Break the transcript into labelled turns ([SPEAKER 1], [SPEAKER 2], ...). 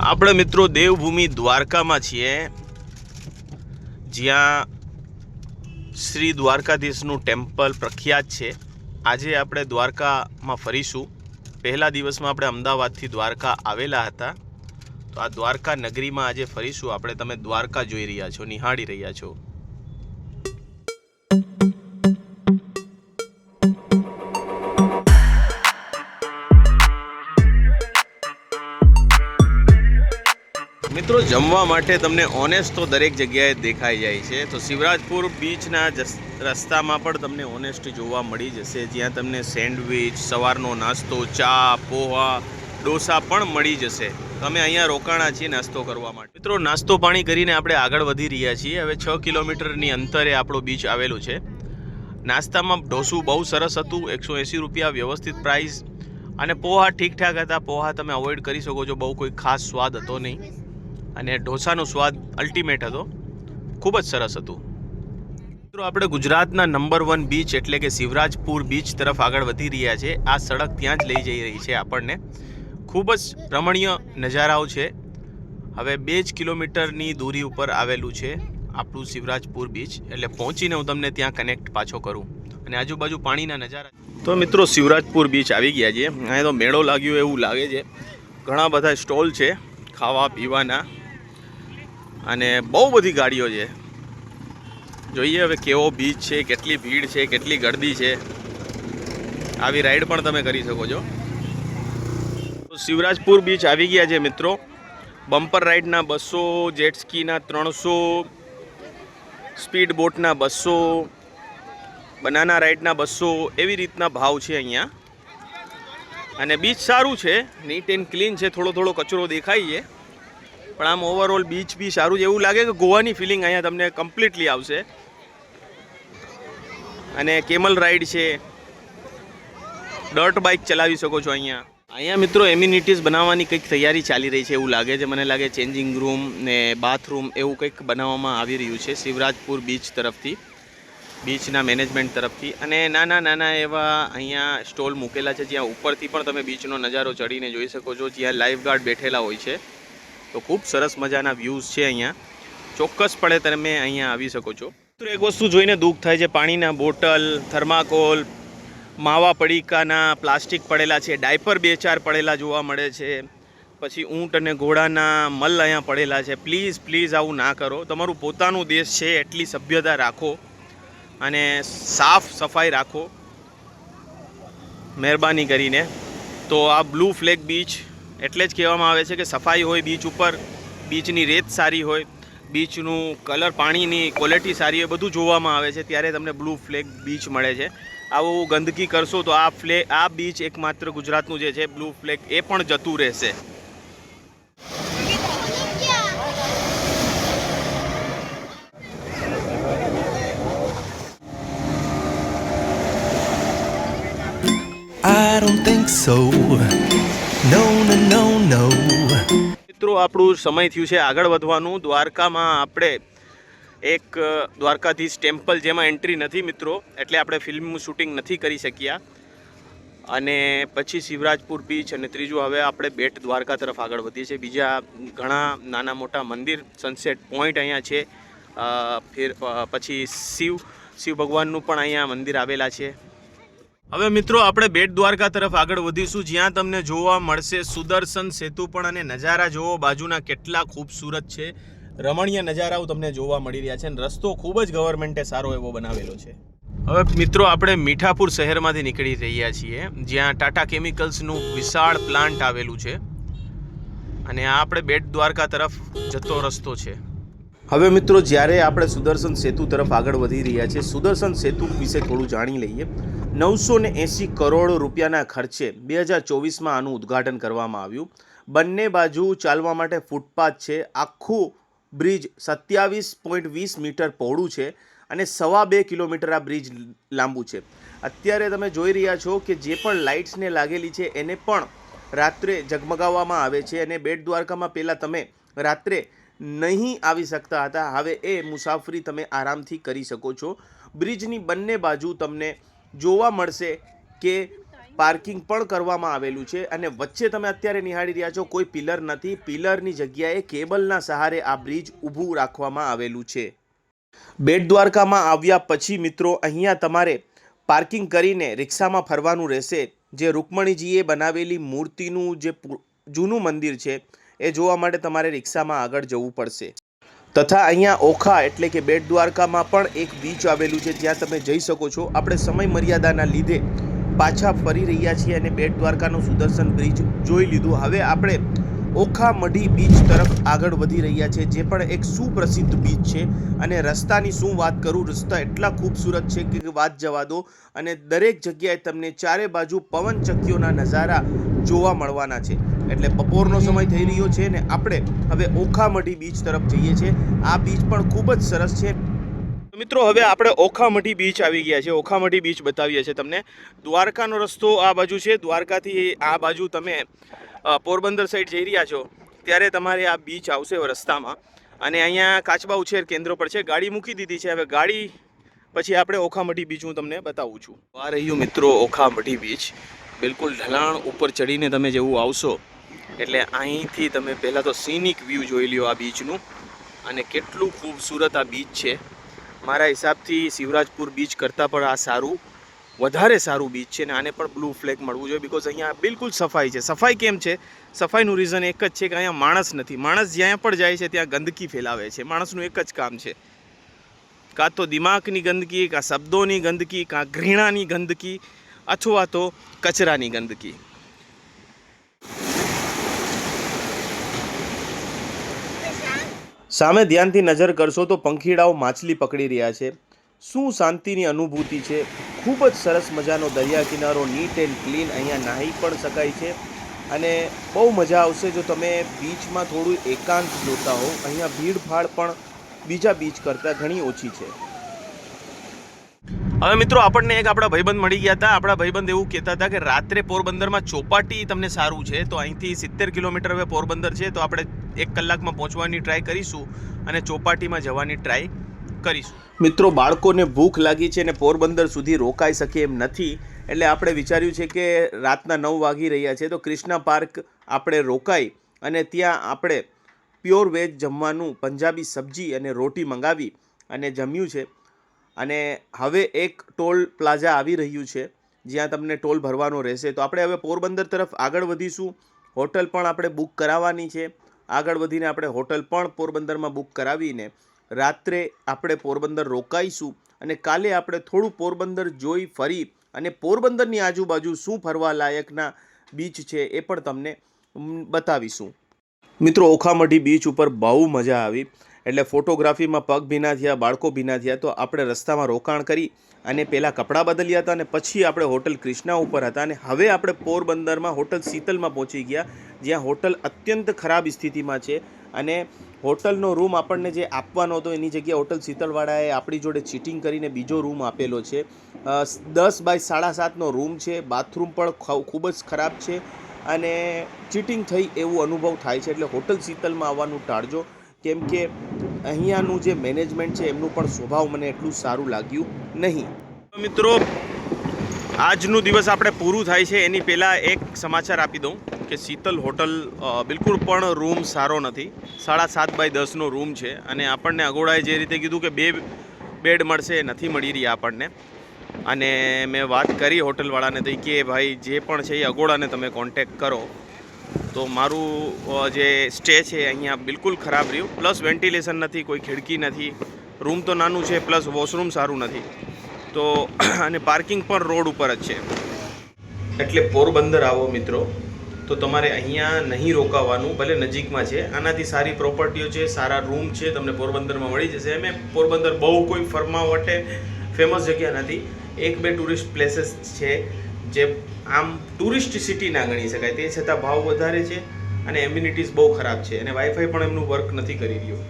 [SPEAKER 1] આપણે મિત્રો દેવભૂમિ દ્વારકામાં છીએ, જ્યાં શ્રી દ્વારકાધીશનું ટેમ્પલ પ્રખ્યાત છે. આજે આપણે દ્વારકામાં ફરીશું. પહેલા દિવસમાં આપણે અમદાવાદથી દ્વારકા આવેલા હતા, તો આ દ્વારકા નગરીમાં આજે ફરીશું આપણે. તમે દ્વારકા જોઈ રહ્યા છો, નિહાળી રહ્યા છો. મિત્રો જમવા માટે તમને ઓનેસ્ટ તો દરેક જગ્યાએ દેખાઈ જાય છે. તો શિવરાજપુર બીચના રસ્તામાં પણ તમને ઓનેસ્ટ જોવા મળી જશે, જ્યાં તમને સેન્ડવિચ, સવારનો નાસ્તો, ચા, પોહા, ડોસા પણ મળી જશે. તમે અહીંયા રોકાણા છીએ નાસ્તો કરવા માટે. મિત્રો નાસ્તો પાણી કરીને આપણે આગળ વધી રહ્યા છીએ. હવે 6 કિલોમીટરની અંતરે આપણો બીચ આવેલો છે. નાસ્તામાં ઢોસું બહુ સરસ હતું, 180 રૂપિયા વ્યવસ્થિત પ્રાઇસ, અને પોહા ઠીકઠાક હતા. પોહા તમે અવોઇડ કરી શકો છો, બહુ કોઈ ખાસ સ્વાદ હતો નહીં. અને ઢોસાનો સ્વાદ અલ્ટિમેટ હતો, ખૂબ જ સરસ હતું. મિત્રો આપણે ગુજરાતના નંબર 1 બીચ એટલે કે શિવરાજપુર બીચ તરફ આગળ વધી રહ્યા છે. આ સડક ત્યાં જ લઈ જઈ રહી છે આપણને. ખૂબ જ રમણીય નજારાઓ છે. હવે 2 જ કિલોમીટરની દૂરી ઉપર આવેલું છે આપણું શિવરાજપુર બીચ. એટલે પહોંચીને હું તમને ત્યાં કનેક્ટ પાછો કરું. અને આજુબાજુ પાણીના નજારા. તો મિત્રો શિવરાજપુર બીચ આવી ગયા છે. અહીંયા તો મેળો લાગ્યો એવું લાગે છે. ઘણા બધા સ્ટોલ છે ખાવા પીવાના, અને બહુ બધી ગાડીઓ છે. જોઈએ હવે કેવો બીચ છે, કેટલી ભીડ છે, કેટલી ગર્દી છે. આવી રાઈડ પણ તમે કરી શકો છો. શિવરાજપુર બીચ આવી ગયા છે મિત્રો. બમ્પર રાઈડના 200, જેટ સ્કીના 300, સ્પીડ બોટના 200, બનાના રાઈડના 200, એવી રીતના ભાવ છે અહીંયા. અને બીચ સારું છે, નીટ એન્ડ ક્લીન છે. થોડો કચરો દેખાય છે, પણ આમ ઓવરઓલ બીચ બી સારું છે. એવું લાગે કે ગોવાની ફિલિંગ અહીંયા તમને કમ્પ્લીટલી આવશે. અને કેમલ રાઈડ છે, ડર્ટ બાઇક ચલાવી શકો છો અહીંયા મિત્રો એમ્યુનિટીઝ બનાવવાની કંઈક તૈયારી ચાલી રહી છે એવું લાગે છે. મને લાગે ચેન્જિંગ રૂમ ને બાથરૂમ એવું કંઈક બનાવવામાં આવી રહ્યું છે શિવરાજપુર બીચ તરફથી, બીચના મેનેજમેન્ટ તરફથી. અને નાના એવા અહીંયા સ્ટોલ મૂકેલા છે, જ્યાં ઉપરથી પણ તમે બીચનો નજારો ચડીને જોઈ શકો છો, જ્યાં લાઈફ ગાર્ડ બેઠેલા હોય છે. તો ખૂબ સરસ મજાના વ્યૂઝ છે અહીંયા. ચોક્કસપણે તમે અહીંયા આવી શકો છો. તો એક વસ્તુ જોઈને દુઃખ થાય છે, પાણીના બોટલ, થર્માકોલ, માવા પડીકાના પ્લાસ્ટિક પડેલા છે, ડાયપર 2-4 પડેલા જોવા મળે છે. પછી ઊંટ અને ઘોડાના મલ અહીંયા પડેલા છે. પ્લીઝ આવું ના કરો. તમારું પોતાનું દેશ છે, એટલી સભ્યતા રાખો અને સાફ સફાઈ રાખો મહેરબાની કરીને. તો આ બ્લુ ફ્લેગ બીચ એટલે જ કહેવામાં આવે છે કે સફાઈ હોય બીચ ઉપર, બીચની રેત સારી હોય, બીચનું કલર, પાણીની ક્વોલિટી સારી હોય, બધું જોવામાં આવે છે. ત્યારે તમને બ્લુ ફ્લેગ બીચ મળે છે. આવું ગંદકી કરશો તો આ બીચ એકમાત્ર ગુજરાતનું જે છે બ્લુ ફ્લેગ, એ પણ જતું રહેશે.
[SPEAKER 2] I don't think so. No.
[SPEAKER 1] મિત્રો આપણું સમય થયું છે આગળ વધવાનું. દ્વારકામાં આપણે એક દ્વારકાધીશ ટેમ્પલ, જેમાં એન્ટ્રી નથી મિત્રો, એટલે આપણે ફિલ્મનું શૂટિંગ નથી કરી શક્યા. અને પછી શિવરાજપુર બીચ, અને ત્રીજું હવે આપણે બેટ દ્વારકા તરફ આગળ વધીએ છીએ. બીજા ઘણા નાના મોટા મંદિર, સનસેટ પોઈન્ટ અહીંયા છે. પછી શિવ ભગવાનનું પણ અહીંયા મંદિર આવેલા છે. હવે મિત્રો આપણે બેટ દ્વારકા તરફ આગળ વધીશું, જ્યાં તમને જોવા મળશે સુદર્શન સેતુ પણ. અને નજારા જોવો બાજુના કેટલા ખૂબસૂરત છે, રમણીય નજારાઓ તમને જોવા મળી રહ્યા છે. અને રસ્તો ખૂબ જ ગવર્મેન્ટે સારો એવો બનાવેલો છે. હવે મિત્રો આપણે મીઠાપુર શહેરમાંથી નીકળી રહ્યા છીએ, જ્યાં ટાટા કેમિકલ્સનું વિશાળ પ્લાન્ટ આવેલું છે. અને આ આપણે બેટ દ્વારકા તરફ જતો રસ્તો છે. હવે મિત્રો જ્યારે આપણે સુદર્શન સેતુ તરફ આગળ વધી રહ્યા છીએ, સુદર્શન સેતુ વિશે થોડું જાણી લઈએ. 980 કરોડ રૂપિયાના ખર્ચે 2024માં આનું ઉદ્ઘાટન કરવામાં આવ્યું. બંને બાજુ ચાલવા માટે ફૂટપાથ છે. આખું બ્રિજ 27.20 મીટર પહોળું છે અને 2.25 કિલોમીટર આ બ્રિજ લાંબુ છે. અત્યારે તમે જોઈ રહ્યા છો કે જે પણ લાઇટ્સને લાગેલી છે એને પણ રાત્રે ઝગમગાવવામાં આવે છે. અને બેટ દ્વારકામાં પહેલાં તમે રાત્રે નહીં આવી શકતા હતા, હવે એ મુસાફરી તમે આરામથી કરી શકો છો. બ્રિજની બંને બાજુ તમને જોવા મળશે કે પાર્કિંગ પણ કરવામાં આવેલું છે અને વચ્ચે તમે અત્યારે નિહાળી રહ્યા છો કોઈ પિલર નથી. પિલરની જગ્યાએ કેબલના સહારે આ બ્રિજ ઊભું રાખવામાં આવેલું છે. બેટ દ્વારકામાં આવ્યા પછી મિત્રો અહીંયા તમારે પાર્કિંગ કરીને રિક્ષામાં ફરવાનું રહેશે. જે રૂકમણીજીએ બનાવેલી મૂર્તિનું જે જૂનું મંદિર છે એ જોવા માટે તમારે રિક્ષામાં આગળ જવું પડશે. તથા અહીંયા ઓખા એટલે કે બેટ દ્વારકામાં પણ એક બીચ આવેલું છે જ્યાં તમે જઈ શકો છો. આપણે સમય મર્યાદાના લીધે પાછા ફરી રહ્યા છીએ અને બેટ દ્વારકાનો સુદર્શન બ્રિજ જોઈ લીધું. હવે આપણે ઓખા મઢી બીચ તરફ આગળ વધી રહ્યા છે જે પણ એક સુપ્રસિદ્ધ બીચ છે. અને રસ્તાની શું વાત કરું, રસ્તા એટલા ખૂબસૂરત છે કે વાત જવા દો. અને દરેક જગ્યાએ તમને ચારે બાજુ પવનચક્કીઓના નજારા જોવા મળવાના છે. એટલે બપોરનો સમય થઈ રહ્યો છે ને આપણે હવે ઓખા મઢી બીચ તરફ જઈએ છીએ. આ બીચ પણ ખૂબ જ સરસ છે. મિત્રો હવે આપણે ઓખા મઢી બીચ આવી ગયા છે. ઓખા મઢી બીચ બતાવીએ છીએ તમને. દ્વારકાનો રસ્તો આ બાજુ છે. દ્વારકાથી આ બાજુ તમે પોરબંદર સાઈડ જઈ રહ્યા છો ત્યારે તમારે આ બીચ આવશે રસ્તામાં. અને અહીંયા કાચબા ઉછેર કેન્દ્ર પર છે. ગાડી મૂકી દીધી છે. હવે ગાડી પછી આપણે ઓખા મઢી બીચ હું તમને બતાવું છું. આ રહ્યું મિત્રો ઓખા મઢી બીચ. બિલકુલ ઢલાણ ઉપર ચડીને તમે જેવું આવશો એટલે અહીંથી તમે પહેલાં તો સીનિક વ્યૂ જોઈ લ્યો આ બીચનું. અને કેટલું ખૂબસૂરત આ બીચ છે. મારા હિસાબથી શિવરાજપુર બીચ કરતાં પણ આ વધારે સારું બીચ છે. ને આને પણ બ્લુ ફ્લેગ મળવું જોઈએ બિકોઝ અહીંયા બિલકુલ સફાઈ છે. સફાઈ કેમ છે? સફાઈનું રીઝન એક જ છે કે અહીંયા માણસ નથી. માણસ જ્યાં પણ જાય છે ત્યાં ગંદકી ફેલાવે છે. માણસનું એક જ કામ છે, કાં તો દિમાગની ગંદકી, કાં શબ્દોની ગંદકી, કાં ઘૃણાની ગંદકી, અથવા તો કચરાની ગંદકી. સામે ધ્યાનથી નજર કરશો તો પંખીડાઓ માછલી પકડી રહ્યા છે. શું શાંતિની અનુભૂતિ છે. ખૂબ જ સરસ મજાનો દરિયા કિનારો, નીટ એન્ડ ક્લીન. અહીંયા નાહી પણ શકાય છે અને બહુ મજા આવશે જો તમે બીચમાં થોડું એકાંત જોતા હો. અહીંયા ભીડભાડ પણ બીજા બીચ કરતાં ઘણી ઓછી છે. હવે મિત્રો આપણને એક આપણા ભાઈબંધ મળી ગયા હતા. આપણા ભાઈબંધ એવું કહેતા હતા કે રાત્રે પોરબંદરમાં ચોપાટી તમને સારું છે. તો અહીંથી 70 કિલોમીટર હવે પોરબંદર છે તો આપણે 1 કલાકમાં પહોંચવાની ટ્રાય કરીશું અને ચોપાટીમાં જવાની ટ્રાય કરીશું. મિત્રો બાળકોને ભૂખ લાગી છે અને પોરબંદર સુધી રોકાઈ શકે એમ નથી એટલે આપણે વિચાર્યું છે કે રાતના 9 વાગી રહ્યા છે તો ક્રિષ્ના પાર્ક આપણે રોકાઈ અને ત્યાં આપણે પ્યોર વેજ જમવાનું પંજાબી સબ્જી અને રોટી મંગાવી અને જમ્યું છે. અને હવે એક ટોલ પ્લાઝા આવી રહ્યું છે જ્યાં તમને ટોલ ભરવાનો રહેશે. તો આપણે હવે પોરબંદર તરફ આગળ વધીશું. હોટલ પણ આપણે બુક કરાવવાની છે. આગળ વધીને આપણે હોટલ પણ પોરબંદરમાં બુક કરાવીને રાત્રે આપણે પોરબંદર રોકાઈશું અને કાલે આપણે થોડું પોરબંદર જોઈ ફરી અને પોરબંદરની આજુબાજુ શું ફરવા લાયકના બીચ છે એ પણ તમને બતાવીશું. મિત્રો ઓખા મઢી બીચ ઉપર બહુ મજા આવી. એટલે ફોટોગ્રાફીમાં પગ ભીના થયા, બાળકો ભીના થયા તો આપણે રસ્તામાં રોકાણ કરી અને પહેલાં કપડાં બદલ્યા હતા અને પછી આપણે હોટલ ક્રિષ્ના ઉપર હતા. અને હવે આપણે પોરબંદરમાં હોટલ શીતલમાં પહોંચી ગયા જ્યાં હોટલ અત્યંત ખરાબ સ્થિતિમાં છે. અને હોટલનો રૂમ આપણને જે આપવાનો હતો એની જગ્યાએ હોટલ શીતલવાળાએ આપણી જોડે ચીટિંગ કરીને બીજો રૂમ આપેલો છે. 10 બાય 7.5નો રૂમ છે. બાથરૂમ પણ ખૂબ જ ખરાબ છે અને ચીટિંગ થઈ એવું અનુભવ થાય છે. એટલે હોટલ શીતલમાં આવવાનું ટાળજો કેમ કે અહીંયાનું જે મેનેજમેન્ટ છે એમનું પણ સ્વભાવ મને એટલું સારું લાગ્યું નહીં. મિત્રો આજનું દિવસ આપણે પૂરું થાય છે એની પહેલાં એક સમાચાર આપી દઉં કે શીતલ હોટલ બિલકુલ પણ રૂમ સારો નથી. 7.5 બાય 10નો રૂમ છે અને આપણને અગોડાએ જે રીતે કીધું કે 2 બેડ મળશે નથી મળી રહ્યા આપણને. અને મેં વાત કરી હોટલવાળાને તો કે ભાઈ જે પણ છે એ અગોડાને તમે કોન્ટેક્ટ કરો. તો મારું જે સ્ટે છે અહીંયા બિલકુલ ખરાબ રહ્યું. પ્લસ વેન્ટિલેશન નથી, કોઈ ખિડકી નથી, રૂમ તો નાનું છે પ્લસ વોશરૂમ સારું નથી. તો અને પાર્કિંગ પણ રોડ ઉપર જ છે. એટલે પોરબંદર આવો મિત્રો તો તમારે અહીંયા નહીં રોકાવાનું. ભલે નજીકમાં છે, આનાથી સારી પ્રોપર્ટીઓ છે, સારા રૂમ છે, તમને પોરબંદરમાં મળી જશે. એમ પોરબંદર બહુ કોઈ ફરવા માટે ફેમસ જગ્યા નથી. 1-2 ટુરિસ્ટ પ્લેસીસ છે જે આમ ટુરિસ્ટ સિટી ના ગણી શકાય. તે છતાં ભાવ વધારે છે અને એમ્યુનિટીઝ બહુ ખરાબ છે અને વાઈફાઈ પણ એમનું વર્ક નથી કરી રહ્યું.